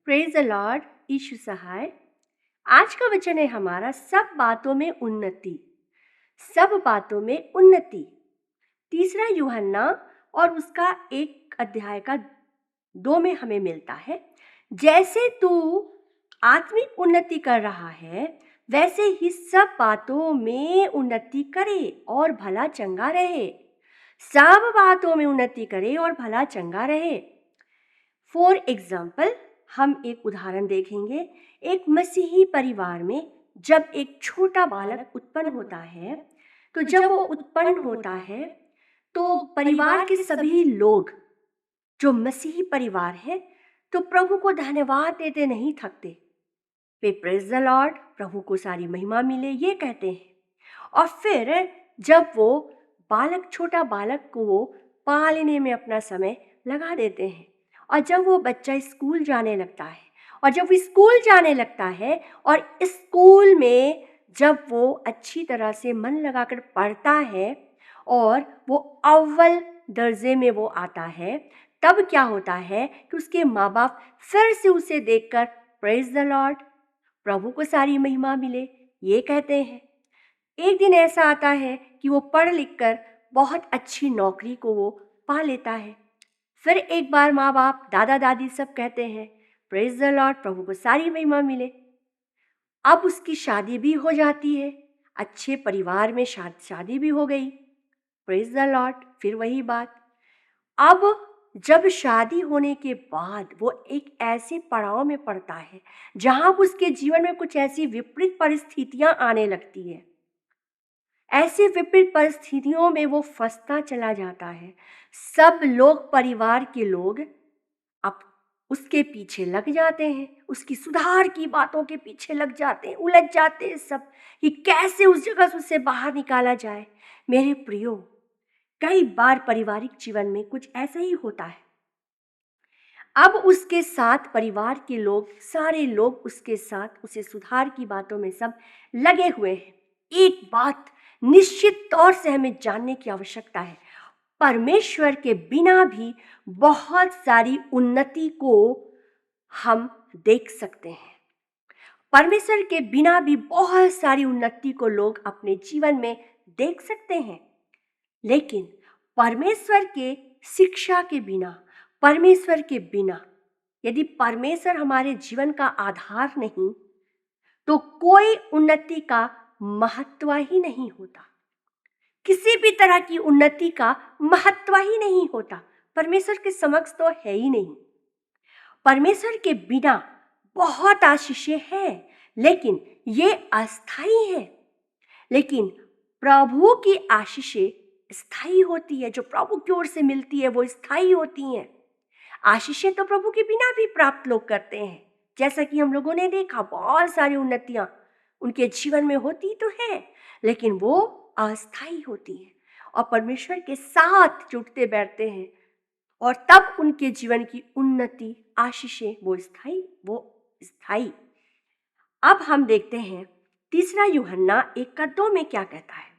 Praise the Lord. Yeshu सहाय। आज का वचन है हमारा सब बातों में उन्नति। सब बातों में उन्नति। तीसरा यूहन्ना और उसका 1 अध्याय का 2 में हमें मिलता है। जैसे तू आत्मिक उन्नति कर रहा है वैसे ही सब बातों में उन्नति करे और भला चंगा रहे। सब बातों में उन्नति करे और भला चंगा रहे। फॉर एग्जाम्पल, हम एक उदाहरण देखेंगे। एक मसीही परिवार में जब एक छोटा बालक उत्पन्न होता है तो जब वो उत्पन्न होता है तो परिवार के सभी लोग जो मसीही परिवार है तो प्रभु को धन्यवाद देते नहीं थकते। वे प्रेज द लॉर्ड, प्रभु को सारी महिमा मिले, ये कहते हैं। और फिर जब वो छोटा बालक को वो पालने में अपना समय लगा देते हैं और जब वो बच्चा स्कूल जाने लगता है और स्कूल में जब वो अच्छी तरह से मन लगाकर पढ़ता है और वो अव्वल दर्जे में वो आता है, तब क्या होता है कि उसके माँ बाप फिर से उसे देखकर प्रेज द लॉर्ड, प्रभु को सारी महिमा मिले, ये कहते हैं। एक दिन ऐसा आता है कि वो पढ़ लिख कर बहुत अच्छी नौकरी को वो पा लेता है। फिर एक बार माँ बाप, दादा दादी सब कहते हैं प्रेज द लॉर्ड, प्रभु को सारी महिमा मिले। अब उसकी शादी भी हो जाती है, अच्छे परिवार में शादी भी हो गई, प्रेज द लॉर्ड। फिर वही बात, अब जब शादी होने के बाद वो एक ऐसे पड़ाव में पड़ता है जहां उसके जीवन में कुछ ऐसी विपरीत परिस्थितियां आने लगती है। ऐसे विपरीत परिस्थितियों में वो फंसता चला जाता है। सब लोग, परिवार के लोग अब उसके पीछे लग जाते हैं, उसकी सुधार की बातों के पीछे लग जाते हैं, उलझ जाते हैं सब कि कैसे उस जगह से उसे बाहर निकाला जाए। मेरे प्रियो, कई बार पारिवारिक जीवन में कुछ ऐसा ही होता है। अब उसके साथ परिवार के लोग, सारे लोग उसके साथ उसे सुधार की बातों में सब लगे हुए हैं। एक बात निश्चित तौर से हमें जानने की आवश्यकता है, परमेश्वर के बिना भी बहुत सारी उन्नति को हम देख सकते हैं। परमेश्वर के बिना भी बहुत सारी उन्नति को लोग अपने जीवन में देख सकते हैं, लेकिन परमेश्वर के शिक्षा के बिना, परमेश्वर के बिना, यदि परमेश्वर हमारे जीवन का आधार नहीं तो कोई उन्नति का महत्व ही नहीं होता। किसी भी तरह की उन्नति का महत्व ही नहीं होता। परमेश्वर के समक्ष तो है ही नहीं। परमेश्वर के बिना बहुत आशीषें हैं, लेकिन ये अस्थायी है। लेकिन प्रभु की आशीषें स्थायी होती है। जो प्रभु की ओर से मिलती है वो स्थायी होती हैं। आशीषें तो प्रभु के बिना भी प्राप्त लोग करते हैं, जैसा कि हम लोगों ने देखा, बहुत सारी उन्नतियां उनके जीवन में होती तो है, लेकिन वो अस्थायी होती है और परमेश्वर के साथ जुटते बैठते हैं और तब उनके जीवन की उन्नति, आशीषें वो स्थायी। अब हम देखते हैं तीसरा यूहन्ना 1:2 में क्या कहता है।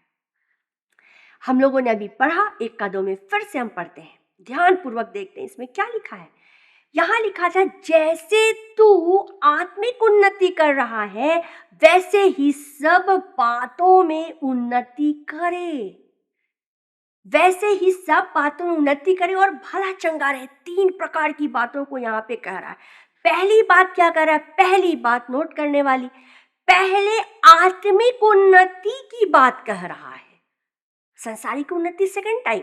हम लोगों ने अभी पढ़ा, 1:2 में फिर से हम पढ़ते हैं, ध्यान पूर्वक देखते हैं इसमें क्या लिखा है। यहाँ लिखा था, जैसे तू आत्मिक उन्नति कर रहा है वैसे ही सब बातों में उन्नति करे। वैसे ही सब बातों में उन्नति करे और भला चंगा रहे। 3 प्रकार की बातों को यहाँ पे कह रहा है। पहली बात क्या कह रहा है? पहली बात नोट करने वाली, पहले आत्मिक उन्नति की बात कह रहा है। सांसारिक उन्नति सेकंड टाइम।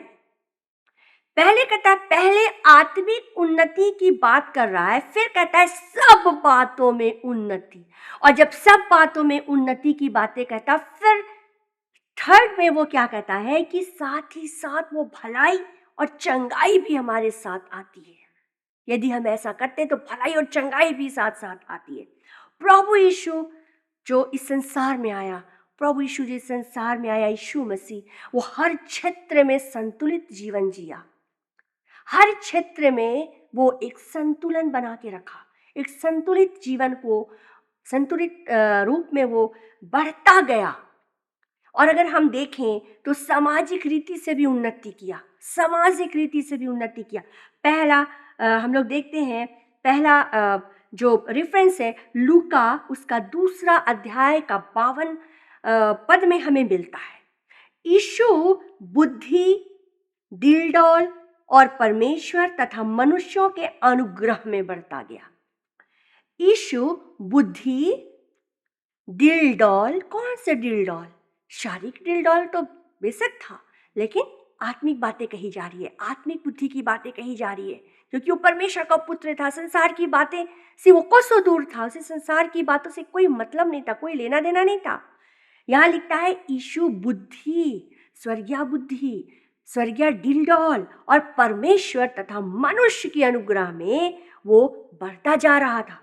पहले कहता है पहले आत्मिक उन्नति की बात कर रहा है, फिर कहता है सब बातों में उन्नति। और जब सब बातों में उन्नति की बातें कहता, फिर थर्ड में वो क्या कहता है कि साथ ही साथ वो भलाई और चंगाई भी हमारे साथ आती है। यदि हम ऐसा करते हैं तो भलाई और चंगाई भी साथ साथ आती है। प्रभु यीशु जो इस संसार में आया, यीशु मसीह, वो हर क्षेत्र में संतुलित जीवन जिया। हर क्षेत्र में वो एक संतुलन बना के रखा, एक संतुलित जीवन को संतुलित रूप में वो बढ़ता गया। और अगर हम देखें तो सामाजिक रीति से भी उन्नति किया, पहला हम लोग देखते हैं, पहला जो रेफरेंस है लूका उसका 2 अध्याय का 52 पद में हमें मिलता है। यीशु बुद्धि, दिलडौल और परमेश्वर तथा मनुष्यों के अनुग्रह में बढ़ता गया। यीशु बुद्धि, दिलडौल, कौन से दिलडौल? शारीरिक दिलडौल तो बेशक था, लेकिन आत्मिक बातें कही जा रही है, आत्मिक बुद्धि की बातें कही जा रही है, क्योंकि वो परमेश्वर का पुत्र था। संसार की बातें से वो कोसों दूर था, उसे संसार की बातों से कोई मतलब नहीं था, कोई लेना देना नहीं था। यहाँ लिखता है यीशु बुद्धि, स्वर्गीय दिलडौल और परमेश्वर तथा मनुष्य की अनुग्रह में वो बढ़ता जा रहा था।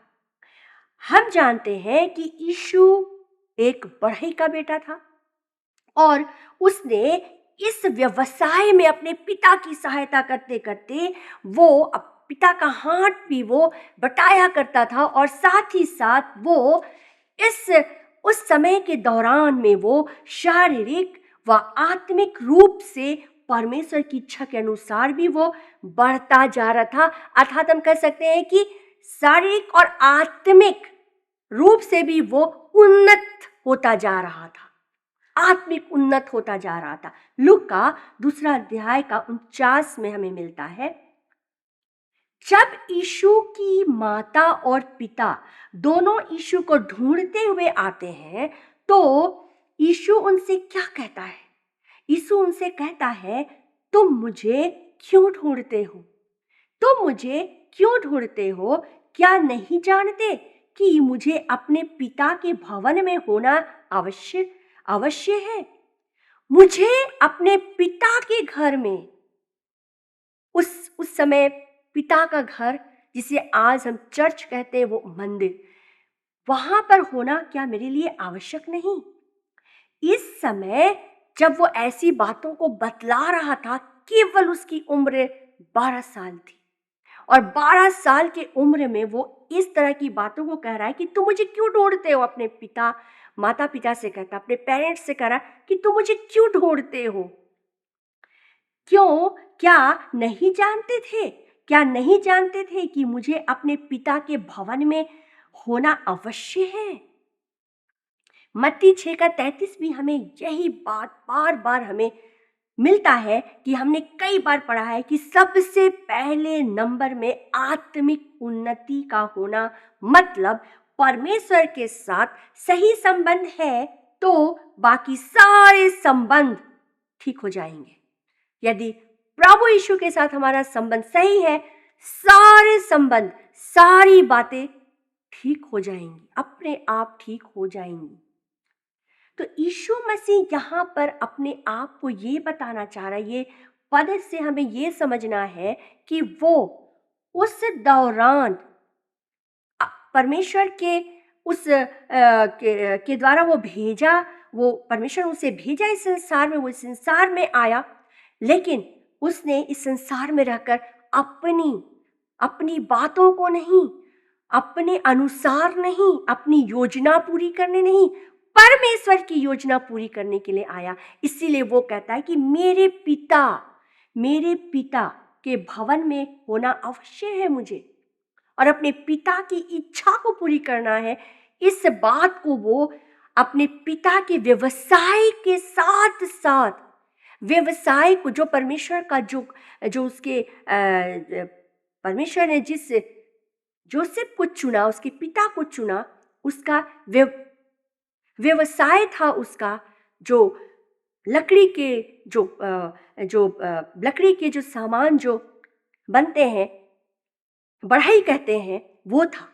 हम जानते हैं कि यीशु एक बढ़ई का बेटा था और उसने इस व्यवसाय में अपने पिता की सहायता करते करते वो पिता का हाथ भी वो बटाया करता था और साथ ही साथ वो इस उस समय के दौरान में वो शारीरिक व आत्मिक रूप से परमेश्वर की इच्छा के अनुसार भी वो बढ़ता जा रहा था। अर्थात हम कह सकते हैं कि शारीरिक और आत्मिक रूप से भी वो उन्नत होता जा रहा था, आत्मिक उन्नत होता जा रहा था। लूका 2 अध्याय का 49 में हमें मिलता है, जब यीशु की माता और पिता दोनों यीशु को ढूंढते हुए आते हैं तो यीशु उनसे क्या कहता है? यीशु उनसे कहता है, तुम मुझे क्यों ढूंढते हो? तुम मुझे क्यों ढूंढते हो? क्या नहीं जानते कि मुझे अपने पिता के भवन में होना अवश्य अवश्य है? मुझे अपने पिता के घर में, उस समय पिता का घर जिसे आज हम चर्च कहते हैं, वो मंदिर, वहां पर होना क्या मेरे लिए आवश्यक नहीं? इस समय जब वो ऐसी बातों को बतला रहा था, केवल उसकी उम्र 12 साल थी और 12 साल की उम्र में वो इस तरह की बातों को कह रहा है कि तुम मुझे क्यों ढूंढते हो? अपने माता पिता से कहता, अपने पेरेंट्स से कह रहा कि तुम मुझे क्यों ढूंढते हो? क्यों? क्या नहीं जानते थे? क्या नहीं जानते थे कि मुझे अपने पिता के भवन में होना अवश्य है? मत्ती 6:33 भी हमें यही बात बार बार हमें मिलता है कि हमने कई बार पढ़ा है कि सबसे पहले नंबर में आत्मिक उन्नति का होना मतलब परमेश्वर के साथ सही संबंध है तो बाकी सारे संबंध ठीक हो जाएंगे। यदि प्रभु यीशु के साथ हमारा संबंध सही है, सारे संबंध, सारी बातें ठीक हो जाएंगी, अपने आप ठीक हो जाएंगी। तो यीशु मसीह यहाँ पर अपने आप को ये बताना चाह रहा है, ये पद से हमें ये समझना है कि वो उस दौरान परमेश्वर के के द्वारा वो भेजा, वो परमेश्वर उसे भेजा इस संसार में, वो इस संसार में आया, लेकिन उसने इस संसार में रहकर अपनी बातों को नहीं, अपने अनुसार नहीं, अपनी योजना पूरी करने नहीं, परमेश्वर की योजना पूरी करने के लिए आया। इसीलिए वो कहता है कि मेरे पिता के भवन में होना अवश्य है मुझे और अपने पिता की इच्छा को पूरी करना है। इस बात को वो अपने पिता के व्यवसाय के साथ साथ, व्यवसाय को जो परमेश्वर का जो उसके परमेश्वर ने जिस जोसेफ को चुना, उसके पिता को चुना, उसका व्यवसाय था, उसका जो लकड़ी के लकड़ी के जो सामान जो बनते हैं, बढ़ई कहते हैं, वो था।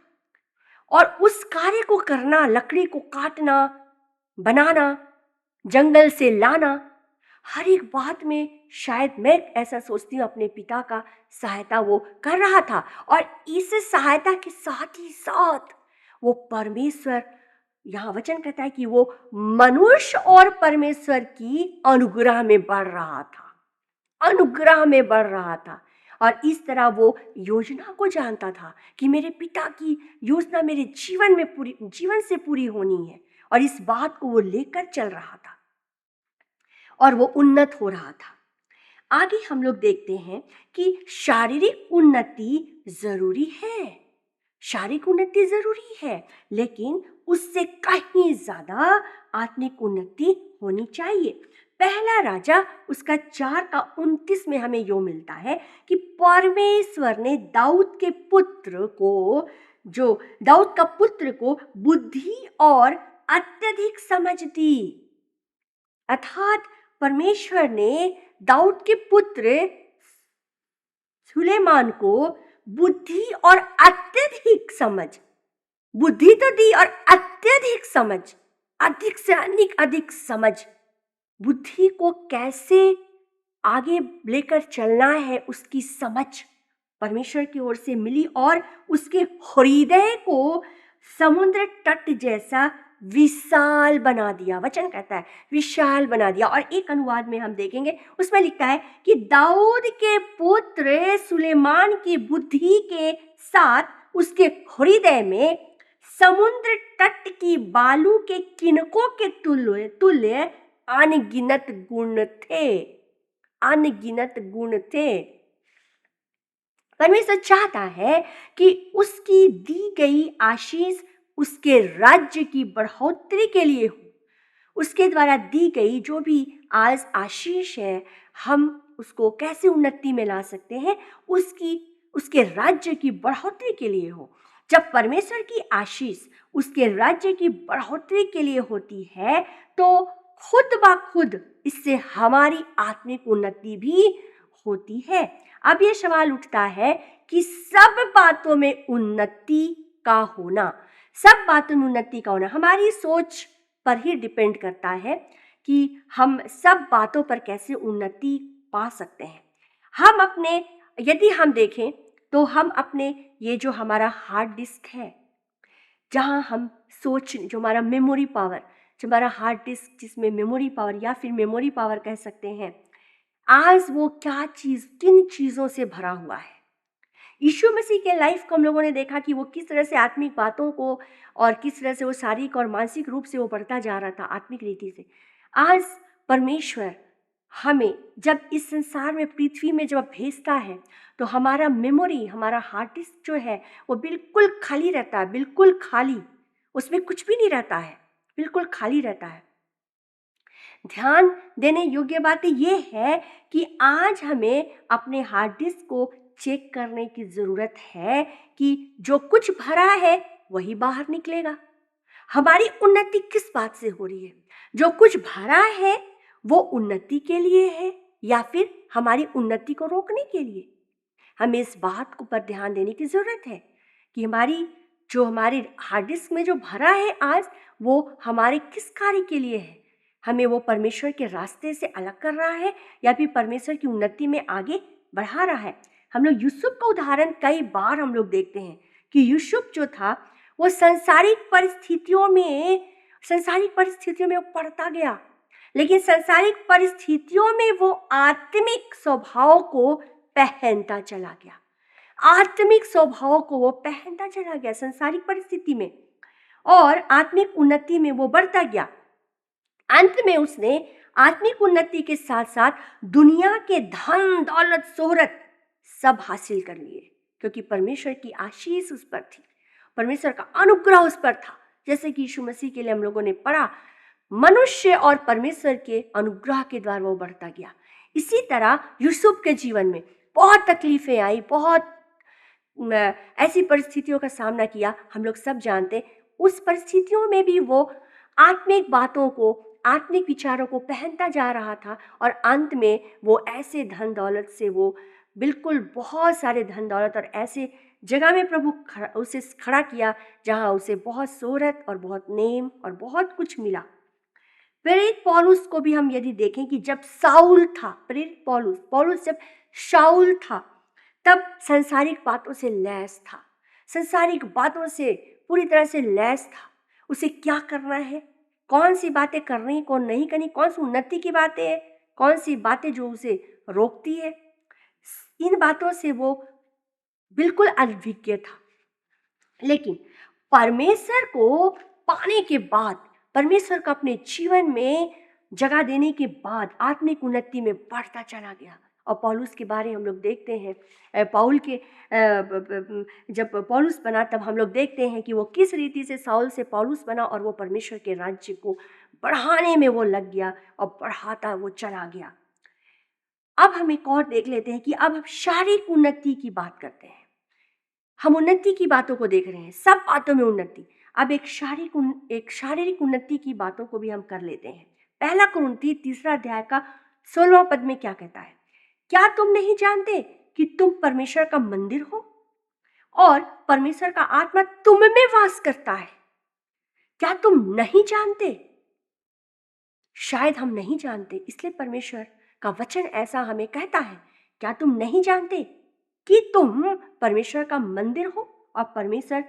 और उस कार्य को करना, लकड़ी को काटना, बनाना, जंगल से लाना, हर एक बात में शायद मैं ऐसा सोचती हूँ अपने पिता का सहायता वो कर रहा था। और इस सहायता के साथ ही साथ वो परमेश्वर, यहाँ वचन कहता है कि वो मनुष्य और परमेश्वर की अनुग्रह में बढ़ रहा था, अनुग्रह में बढ़ रहा था। और इस तरह वो योजना को जानता था कि मेरे पिता की योजना मेरे जीवन से पूरी होनी है, और इस बात को वो लेकर चल रहा था और वो उन्नत हो रहा था। आगे हम लोग देखते हैं कि शारीरिक उन्नति जरूरी है, शारीरिक उन्नति जरूरी है, लेकिन उससे कहीं ज्यादा आत्मिक उन्नति होनी चाहिए। पहला राजा उसका 4:29 में हमें यो मिलता है कि परमेश्वर ने दाऊद का पुत्र को बुद्धि और अत्यधिक समझ दी। अर्थात परमेश्वर ने दाऊद के पुत्र सुलेमान को बुद्धि और अत्यधिक समझ, बुद्धि तो दी और अत्यधिक समझ, अधिक से अधिक समझ, बुद्धि को कैसे आगे लेकर चलना है उसकी समझ परमेश्वर की ओर से मिली और उसके हृदय को समुद्र तट जैसा विशाल बना दिया। वचन कहता है विशाल बना दिया। और एक अनुवाद में हम देखेंगे, उसमें लिखता है कि दाऊद के पुत्र सुलेमान की बुद्धि के साथ उसके हृदय में समुद्र तट की बालू के किनकों के तुल्य अनगिनत गुण थे, अनगिनत गुण थे। परमेश्वर चाहता है कि उसकी दी गई आशीष उसके राज्य की बढ़ोतरी के लिए हो। उसके द्वारा दी गई जो भी आज आशीष है, हम उसको कैसे उन्नति में ला सकते हैं, उसके राज्य की बढ़ोतरी के लिए हो। जब परमेश्वर की आशीष उसके राज्य की बढ़ोतरी के लिए होती है तो खुद ब खुद इससे हमारी आत्मिक उन्नति भी होती है। अब ये सवाल उठता है कि सब बातों में उन्नति का होना, सब बातों में उन्नति का होना हमारी सोच पर ही डिपेंड करता है कि हम सब बातों पर कैसे उन्नति पा सकते हैं। यदि हम देखें तो हम अपने ये जो हमारा हार्ड डिस्क है, जहाँ हम जो हमारा मेमोरी पावर, जो हमारा हार्ड डिस्क जिसमें मेमोरी पावर या फिर मेमोरी पावर कह सकते हैं, आज वो किन चीज़ों से भरा हुआ है। यीशु मसीह के लाइफ को हम लोगों ने देखा कि वो किस तरह से आत्मिक बातों को और किस तरह से वो शारीरिक और मानसिक रूप से वो बढ़ता जा रहा था आत्मिक रीति से। आज परमेश्वर हमें जब इस संसार में, पृथ्वी में जब भेजता है तो हमारा मेमोरी, हमारा हार्ड डिस्क जो है वो बिल्कुल खाली रहता है, बिल्कुल खाली, उसमें कुछ भी नहीं रहता है, बिल्कुल खाली रहता है। ध्यान देने योग्य बात ये है कि आज हमें अपने हार्ड डिस्क को चेक करने की ज़रूरत है कि जो कुछ भरा है वही बाहर निकलेगा। हमारी उन्नति किस बात से हो रही है? जो कुछ भरा है वो उन्नति के लिए है या फिर हमारी उन्नति को रोकने के लिए? हमें इस बात को पर ध्यान देने की ज़रूरत है कि हमारे हार्ड डिस्क में जो भरा है आज, वो हमारे किस कार्य के लिए है। हमें वो परमेश्वर के रास्ते से अलग कर रहा है या फिर परमेश्वर की उन्नति में आगे बढ़ा रहा है। हम लोग यूसुफ का उदाहरण कई बार हम लोग देखते हैं कि यूसुफ जो था वो सांसारिक परिस्थितियों में वो पड़ता गया, लेकिन सांसारिक परिस्थितियों में वो आत्मिक स्वभाव को पहनता चला गया, आत्मिक स्वभाव को वो पहनता चला गया सांसारिक परिस्थिति में, और आत्मिक उन्नति में वो बढ़ता गया। अंत में उसने आत्मिक उन्नति के साथ साथ दुनिया के धन दौलत शोहरत सब हासिल कर लिए, क्योंकि परमेश्वर की आशीष उस पर थी, परमेश्वर का अनुग्रह उस पर था। जैसे कि यीशु मसीह के लिए हम लोगों ने पढ़ा, मनुष्य और परमेश्वर के अनुग्रह के द्वारा वो बढ़ता गया। इसी तरह यूसुफ के जीवन में बहुत तकलीफें आई, बहुत ऐसी परिस्थितियों का सामना किया, हम लोग सब जानते। उस परिस्थितियों में भी वो आत्मिक बातों को, आत्मिक विचारों को पहनता जा रहा था और अंत में वो ऐसे धन दौलत से, वो बिल्कुल बहुत सारे धन दौलत और ऐसे जगह में प्रभु उसे खड़ा किया जहाँ उसे बहुत शोहरत और बहुत नेम और बहुत कुछ मिला। प्रेरित पौलुस को भी हम यदि देखें कि जब साउल था, प्रेरित पौलुस जब शाऊल था तब संसारिक बातों से लैस था, संसारिक बातों से पूरी तरह से लैस था। उसे क्या करना है, कौन सी बातें करनी, कौन नहीं करनी, कौन सी उन्नति की बातें हैं, कौन सी बातें जो उसे रोकती है, इन बातों से वो बिल्कुल अनभिज्ञ था। लेकिन परमेश्वर को पाने के बाद, परमेश्वर को अपने जीवन में जगह देने के बाद आत्मिक उन्नति में बढ़ता चला गया और पौलुस के बारे हम लोग देखते हैं, जब पौलुस बना तब हम लोग देखते हैं कि वो किस रीति से साउल से पौलुस बना और वो परमेश्वर के राज्य को बढ़ाने में वो लग गया और बढ़ाता वो चला गया। अब हम एक और देख लेते हैं कि अब हम शारीरिक उन्नति की बात करते हैं। हम उन्नति की बातों को देख रहे हैं, सब बातों में उन्नति। अब एक शारीरिक उन्नति की बातों को भी हम कर लेते हैं। पहला कुरिन्थी 3 अध्याय का 16वां पद में क्या कहता है? क्या तुम नहीं जानते कि तुम परमेश्वर का मंदिर हो और परमेश्वर का आत्मा तुम में वास करता है? क्या तुम नहीं जानते? शायद हम नहीं जानते, इसलिए परमेश्वर का वचन ऐसा हमें कहता है, क्या तुम नहीं जानते कि तुम परमेश्वर का मंदिर हो और परमेश्वर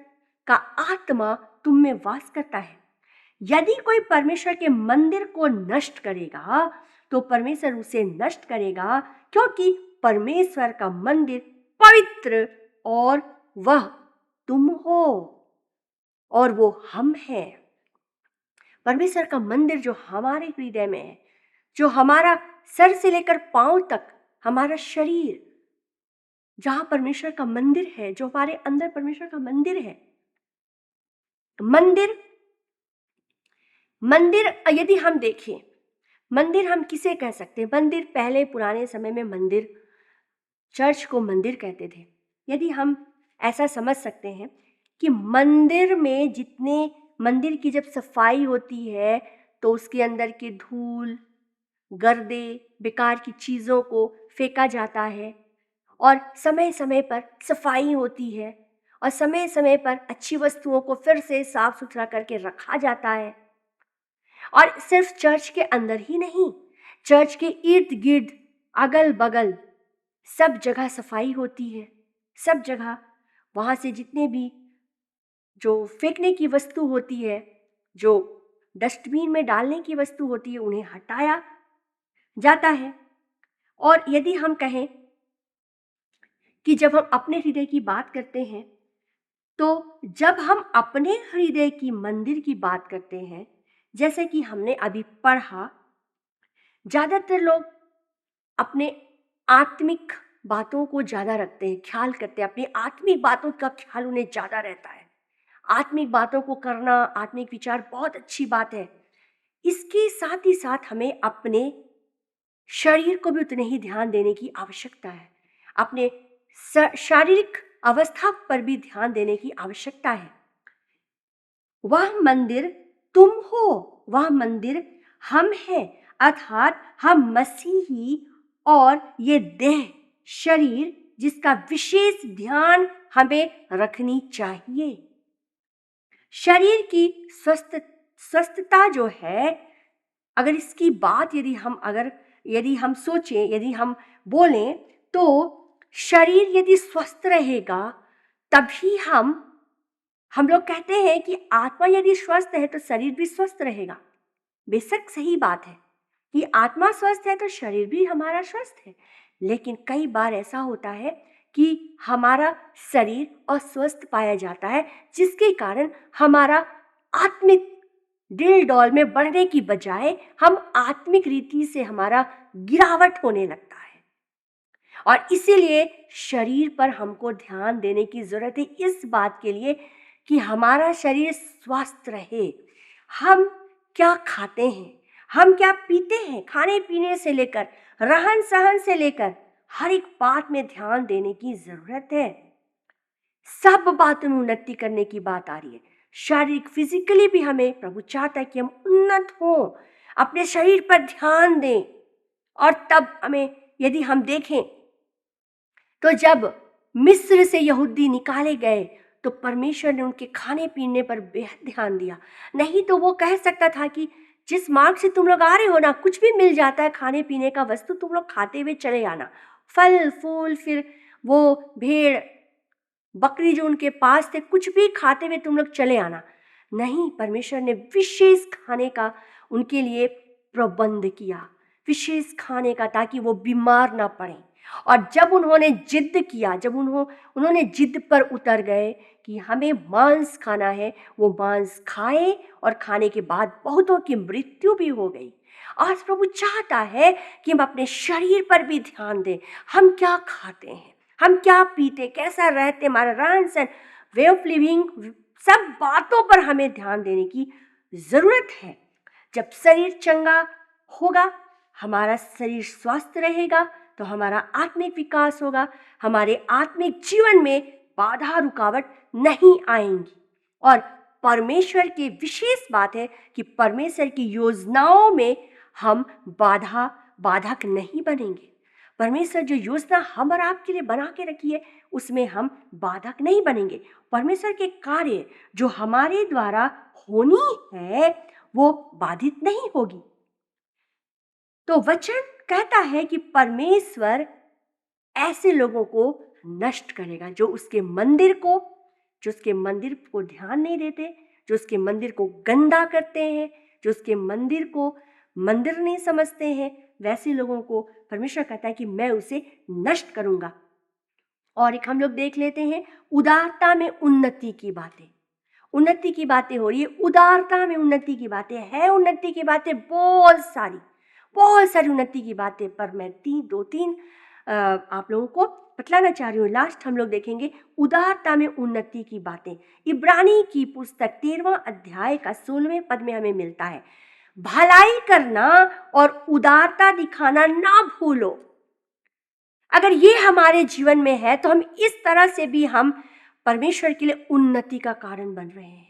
का आत्मा तुम में वास करता है? यदि कोई परमेश्वर के मंदिर को नष्ट करेगा तो परमेश्वर उसे नष्ट करेगा, क्योंकि परमेश्वर का मंदिर पवित्र और वह तुम हो और वो हम हैं। परमेश्वर का मंदिर जो हमारे हृदय में है, जो हमारा सर से लेकर पांव तक हमारा शरीर, जहां परमेश्वर का मंदिर है, जो हमारे अंदर परमेश्वर का मंदिर है। मंदिर यदि हम देखें, मंदिर हम किसे कह सकते हैं? मंदिर पहले पुराने समय में मंदिर, चर्च को मंदिर कहते थे। यदि हम ऐसा समझ सकते हैं कि मंदिर में मंदिर की जब सफाई होती है तो उसके अंदर के धूल, गर्दे, बेकार की चीज़ों को फेंका जाता है और समय समय पर सफाई होती है और समय समय पर अच्छी वस्तुओं को फिर से साफ सुथरा करके रखा जाता है। और सिर्फ चर्च के अंदर ही नहीं, चर्च के इर्द गिर्द, अगल बगल सब जगह सफाई होती है। सब जगह वहाँ से जितने भी जो फेंकने की वस्तु होती है, जो डस्टबिन में डालने की वस्तु होती है, उन्हें हटाया जाता है। और यदि हम कहें कि जब हम अपने हृदय की बात करते हैं, तो जब हम अपने हृदय की मंदिर की बात करते हैं, जैसे कि हमने अभी पढ़ा, ज़्यादातर लोग अपने आत्मिक बातों को ज़्यादा रखते हैं, ख्याल करते हैं, अपनी आत्मिक बातों का ख्याल उन्हें ज़्यादा रहता है। आत्मिक बातों को करना, आत्मिक विचार बहुत अच्छी बात है। इसके साथ ही साथ हमें अपने शरीर को भी उतने ही ध्यान देने की आवश्यकता है। अपने शारीरिक अवस्था पर भी ध्यान देने की आवश्यकता है। वह मंदिर तुम हो, वह मंदिर हम हैं, अर्थात हम मसीही और ये देह, शरीर, जिसका विशेष ध्यान हमें रखनी चाहिए। शरीर की स्वस्थता जो है, अगर इसकी बात यदि हम सोचें, यदि हम बोलें, तो शरीर यदि स्वस्थ रहेगा तभी हम लोग कहते हैं कि आत्मा यदि स्वस्थ है तो शरीर भी स्वस्थ रहेगा। बेशक सही बात है कि आत्मा स्वस्थ है तो शरीर भी हमारा स्वस्थ है, लेकिन कई बार ऐसा होता है कि हमारा शरीर अस्वस्थ पाया जाता है, जिसके कारण हमारा आत्मिक दिल डौल में बढ़ने की बजाय हम आत्मिक रीति से हमारा गिरावट होने लगता है। और इसीलिए शरीर पर हमको ध्यान देने की जरूरत है, इस बात के लिए कि हमारा शरीर स्वस्थ रहे। हम क्या खाते हैं, हम क्या पीते हैं, खाने पीने से लेकर रहन सहन से लेकर हर एक बात में ध्यान देने की जरूरत है। सब बातों में उन्नति करने की बात आ रही है। शारीरिक, फिजिकली भी हमें प्रभु चाहता है कि हम उन्नत हों, अपने शरीर पर ध्यान दें। और तब हमें, यदि हम देखें तो जब मिस्र से यहूदी निकाले गए तो परमेश्वर ने उनके खाने पीने पर बेहद ध्यान दिया। नहीं तो वो कह सकता था कि जिस मार्ग से तुम लोग आ रहे हो ना, कुछ भी मिल जाता है खाने पीने का वस्तु, तुम लोग खाते हुए चले आना, फल फूल, फिर वो भेड़ बकरी जो उनके पास थे, कुछ भी खाते हुए तुम लोग चले आना। नहीं, परमेश्वर ने विशेष खाने का उनके लिए प्रबंध किया, विशेष खाने का, ताकि वो बीमार ना पड़े। और जब उन्होंने जिद किया, जब उन्होंने जिद पर उतर गए कि हमें मांस खाना है, वो मांस खाए और खाने के बाद बहुतों की मृत्यु भी हो गई। आज प्रभु चाहता है कि हम अपने शरीर पर भी ध्यान दें। हम क्या खाते हैं, हम क्या पीते, कैसा रहते, हमारा रहन सहन, वे ऑफ लिविंग, सब बातों पर हमें ध्यान देने की ज़रूरत है। जब शरीर चंगा होगा, हमारा शरीर स्वस्थ रहेगा, तो हमारा आत्मिक विकास होगा, हमारे आत्मिक जीवन में बाधा रुकावट नहीं आएंगी। और परमेश्वर की विशेष बात है कि परमेश्वर की योजनाओं में हम बाधक नहीं बनेंगे। परमेश्वर जो योजना हम और आपके लिए बना के रखी है, उसमें हम बाधक नहीं बनेंगे। परमेश्वर के कार्य जो हमारे द्वारा होनी है, वो बाधित नहीं होगी। तो वचन कहता है कि परमेश्वर ऐसे लोगों को नष्ट करेगा जो उसके मंदिर को ध्यान नहीं देते, जो उसके मंदिर को गंदा करते हैं, जो उसके मंदिर को मंदिर नहीं समझते हैं। वैसे लोगों को परमेश्वर कहता है कि मैं उसे नष्ट करूंगा। और एक हम लोग देख लेते हैं उदारता में उन्नति की बातें। उन्नति की बातें हो रही है, उदारता में उन्नति की बातें है। उन्नति की बातें बहुत सारी उन्नति की बातें, पर मैं दो तीन आप लोगों को बतलाना चाह रही हूँ। लास्ट हम लोग देखेंगे उदारता में उन्नति की बातें। इब्रानी की पुस्तक 13वां अध्याय का 16वें पद में हमें मिलता है, भलाई करना और उदारता दिखाना ना भूलो। अगर ये हमारे जीवन में है तो हम इस तरह से भी हम परमेश्वर के लिए उन्नति का कारण बन रहे हैं,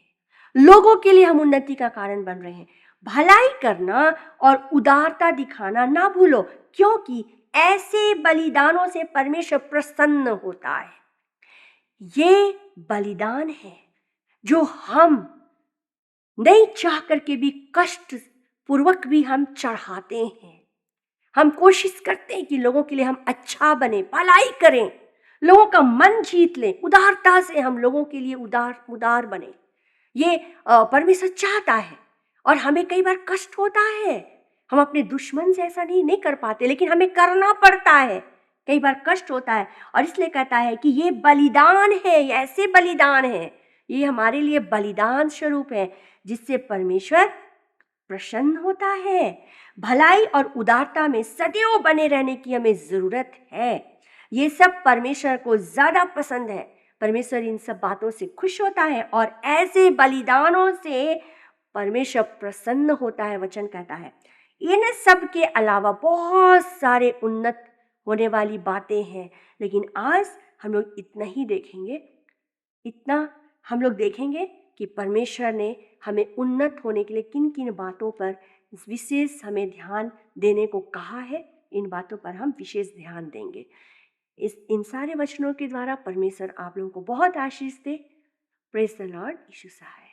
लोगों के लिए हम उन्नति का कारण बन रहे हैं। भलाई करना और उदारता दिखाना ना भूलो, क्योंकि ऐसे बलिदानों से परमेश्वर प्रसन्न होता है। ये बलिदान है जो हम नहीं चाह करके भी कष्ट पूर्वक भी हम चढ़ाते हैं। हम कोशिश करते हैं कि लोगों के लिए हम अच्छा बने, भलाई करें, लोगों का मन जीत लें, उदारता से हम लोगों के लिए उदार बने। ये परमेश्वर चाहता है। और हमें कई बार कष्ट होता है, हम अपने दुश्मन से ऐसा नहीं कर पाते, लेकिन हमें करना पड़ता है। कई बार कष्ट होता है और इसलिए कहता है कि ये बलिदान है, ये ऐसे बलिदान है, ये हमारे लिए बलिदान स्वरूप है जिससे परमेश्वर प्रसन्न होता है। भलाई और उदारता में सदैव बने रहने की हमें जरूरत है। ये सब परमेश्वर को ज्यादा पसंद है। परमेश्वर इन सब बातों से खुश होता है और ऐसे बलिदानों से परमेश्वर प्रसन्न होता है। वचन कहता है इन सब के अलावा बहुत सारे उन्नत होने वाली बातें हैं, लेकिन आज हम लोग इतना हम लोग देखेंगे कि परमेश्वर ने हमें उन्नत होने के लिए किन किन बातों पर विशेष हमें ध्यान देने को कहा है। इन बातों पर हम विशेष ध्यान देंगे। इन सारे वचनों के द्वारा परमेश्वर आप लोगों को बहुत आशीष दे। Praise the Lord. Yeshu Sahay.